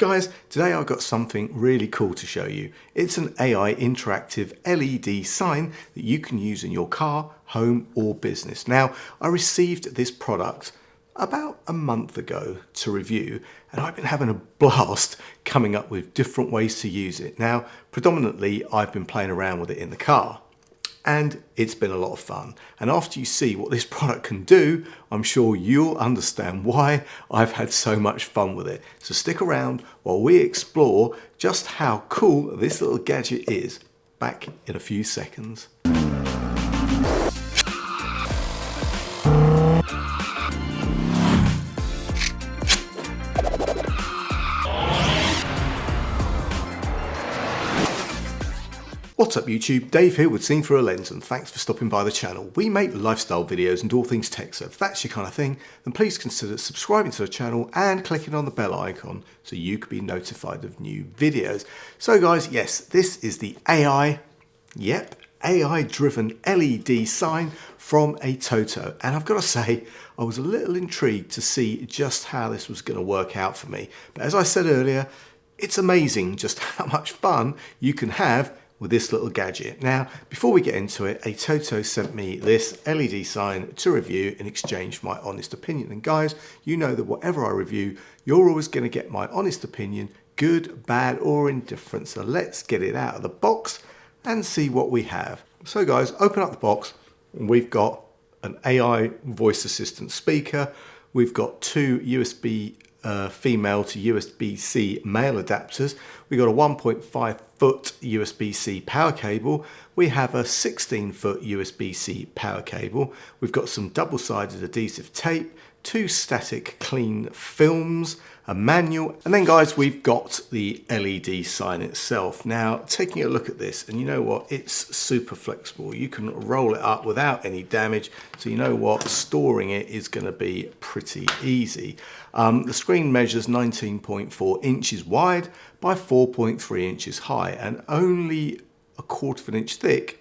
Guys, today I've got something really cool to show you. It's an AI interactive LED sign that you can use in your car, home or business. Now, I received this product about a month ago to review, and I've been having a blast coming up with different ways to use it. Now, predominantly I've been playing around with it in the car, and it's been a lot of fun. And after you see what this product can do, I'm sure you'll understand why I've had so much fun with it. So stick around while we explore just how cool this little gadget is. Back in a few seconds. What's up YouTube, Dave here with Seen Through a Lens, and thanks for stopping by the channel. We make lifestyle videos and all things tech, so if that's your kind of thing, then please consider subscribing to the channel and clicking on the bell icon so you can be notified of new videos. So guys, yes, this is the AI driven LED sign from ATOTO, and I've got to say, I was a little intrigued to see just how this was going to work out for me. But as I said earlier, it's amazing just how much fun you can have with this little gadget. Now, before we get into it, ATOTO sent me this LED sign to review in exchange for my honest opinion. And guys, you know that whatever I review, you're always going to get my honest opinion, good, bad, or indifferent. So let's get it out of the box and see what we have. So guys, open up the box and we've got an AI voice assistant speaker. We've got two USB female to USB-C male adapters. We got a 1.5 foot USB-C power cable. We have a 16 foot USB-C power cable. We've got some double-sided adhesive tape, two static clean films, a manual, and then guys, we've got the LED sign itself. Now, taking a look at this, and you know what, it's super flexible. You can roll it up without any damage, so you know what, storing it is going to be pretty easy. The screen measures 19.4 inches wide by 4.3 inches high, and only a 1/4 of an inch thick.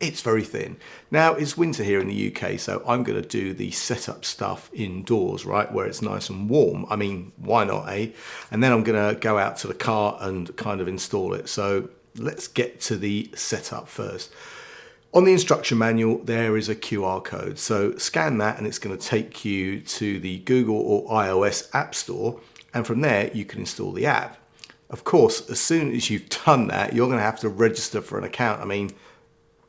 It's very thin. Now, it's winter here in the UK, so I'm going to do the setup stuff indoors, right, where it's nice and warm. I mean, why not, eh? And then I'm going to go out to the car and kind of install it. So let's get to the setup first. On the instruction manual, there is a QR code. So scan that and it's going to take you to the Google or iOS App Store. And from there, you can install the app. Of course, as soon as you've done that, you're going to have to register for an account. I mean,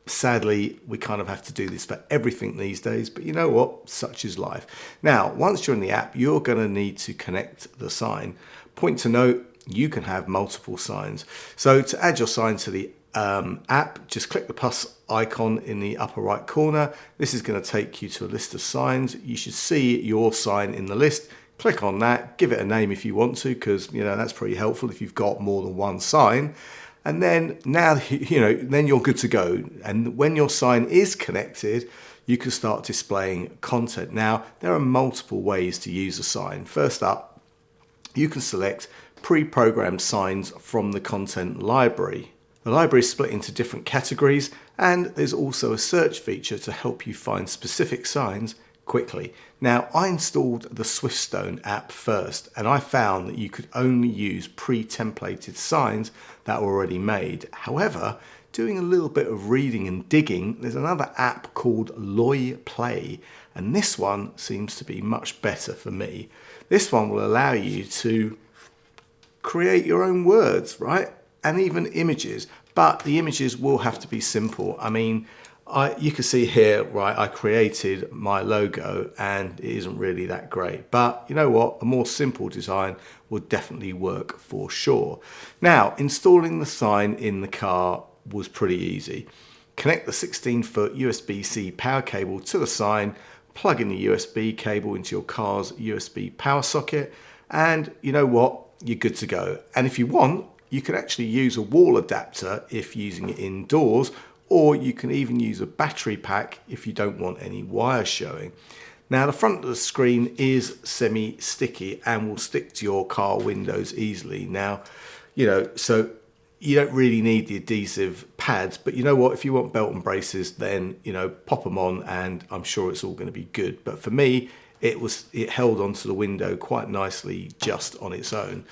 sadly, we kind of have to do this for everything these days, but you know what? Such is life. Now, once you're in the app, you're going to need to connect the sign. Point to note, you can have multiple signs. So to add your sign to the app, just click the plus icon in the upper right corner. This is going to take you to a list of signs. You should see your sign in the list. Click on that, give it a name if you want to, because you know that's pretty helpful if you've got more than one sign. And then now, you know, then you're good to go. And when your sign is connected, you can start displaying content. Now, there are multiple ways to use a sign. First up, you can select pre-programmed signs from the content library. The library is split into different categories, and there's also a search feature to help you find specific signs quickly. Now, I installed the SwiftStone app first, and I found that you could only use pre-templated signs that were already made. However, doing a little bit of reading and digging, there's another app called LOY Play, and this one seems to be much better for me. This one will allow you to create your own words, right? And even images, but the images will have to be simple. I mean, you can see here, right, I created my logo and it isn't really that great. But you know what? A more simple design would definitely work for sure. Now, installing the sign in the car was pretty easy. Connect the 16-foot USB-C power cable to the sign, plug in the USB cable into your car's USB power socket, and you know what? You're good to go. And if you want, you can actually use a wall adapter if using it indoors, or you can even use a battery pack if you don't want any wires showing. Now, the front of the screen is semi-sticky and will stick to your car windows easily. Now, you know, so you don't really need the adhesive pads, but you know what, if you want belt and braces, then, you know, pop them on and I'm sure it's all going to be good. But for me, it held onto the window quite nicely just on its own.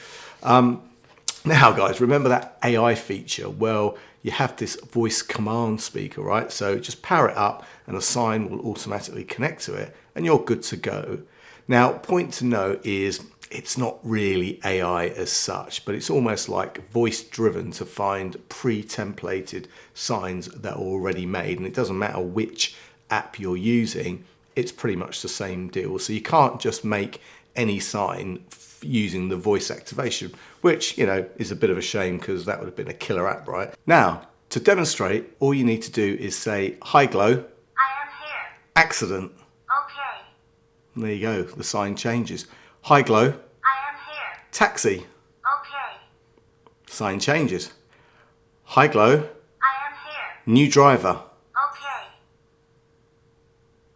Now guys, remember that AI feature? Well, you have this voice command speaker, right? So just power it up and a sign will automatically connect to it and you're good to go. Now, point to note is it's not really AI as such, but it's almost like voice driven to find pre-templated signs that are already made. And it doesn't matter which app you're using, it's pretty much the same deal. So you can't just make any sign using the voice activation, which, you know, is a bit of a shame because that would have been a killer app, right? Now, to demonstrate, all you need to do is say, "Hi Glow. I am here. Accident." Okay. And there you go, the sign changes. "Hi Glow. I am here. Taxi." Okay. Sign changes. "Hi Glow. I am here. New driver." Okay.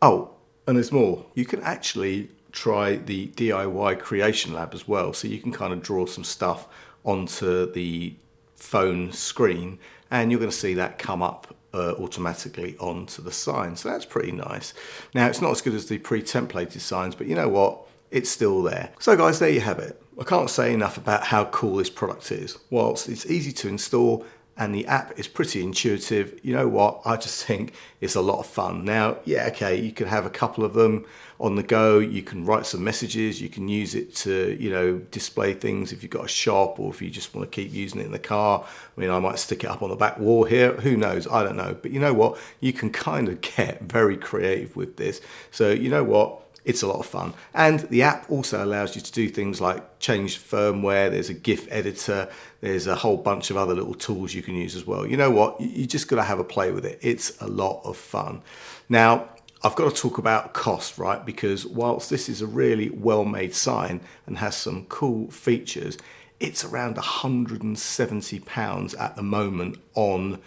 Oh, and there's more. You can actually try the DIY Creation Lab as well. So you can kind of draw some stuff onto the phone screen and you're going to see that come up automatically onto the sign. So that's pretty nice. Now, it's not as good as the pre-templated signs, but you know what? It's still there. So guys, there you have it. I can't say enough about how cool this product is. Whilst it's easy to install and the app is pretty intuitive, you know what? I just think it's a lot of fun. Now, yeah, okay, you can have a couple of them on the go. You can write some messages. You can use it to, you know, display things if you've got a shop or if you just want to keep using it in the car. I mean, I might stick it up on the back wall here. Who knows? I don't know. But you know what? You can kind of get very creative with this. So you know what? It's a lot of fun. And the app also allows you to do things like change firmware. There's a GIF editor. There's a whole bunch of other little tools you can use as well. You know what? You just got to have a play with it. It's a lot of fun. Now, I've got to talk about cost, right? Because whilst this is a really well-made sign and has some cool features, it's around £170 at the moment on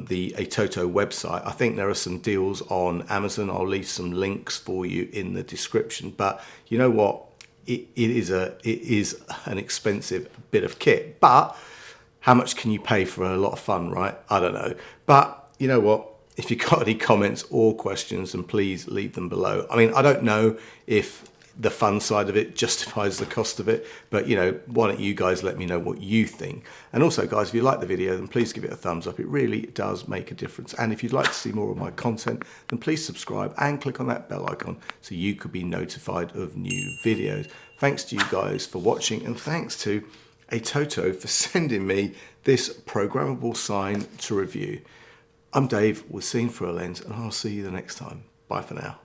the ATOTO website. I think there are some deals on Amazon. I'll leave some links for you in the description. But you know what? It is an expensive bit of kit. But how much can you pay for a lot of fun, right? I don't know. But you know what? If you've got any comments or questions, then please leave them below. I mean, I don't know if the fun side of it justifies the cost of it, but you know, why don't you guys let me know what you think? And also guys, if you like the video, then please give it a thumbs up. It really does make a difference. And if you'd like to see more of my content, then please subscribe and click on that bell icon so you could be notified of new videos. Thanks to you guys for watching, and thanks to ATOTO for sending me this programmable sign to review. I'm Dave with Seen Through a Lens, and I'll see you the next time. Bye for now.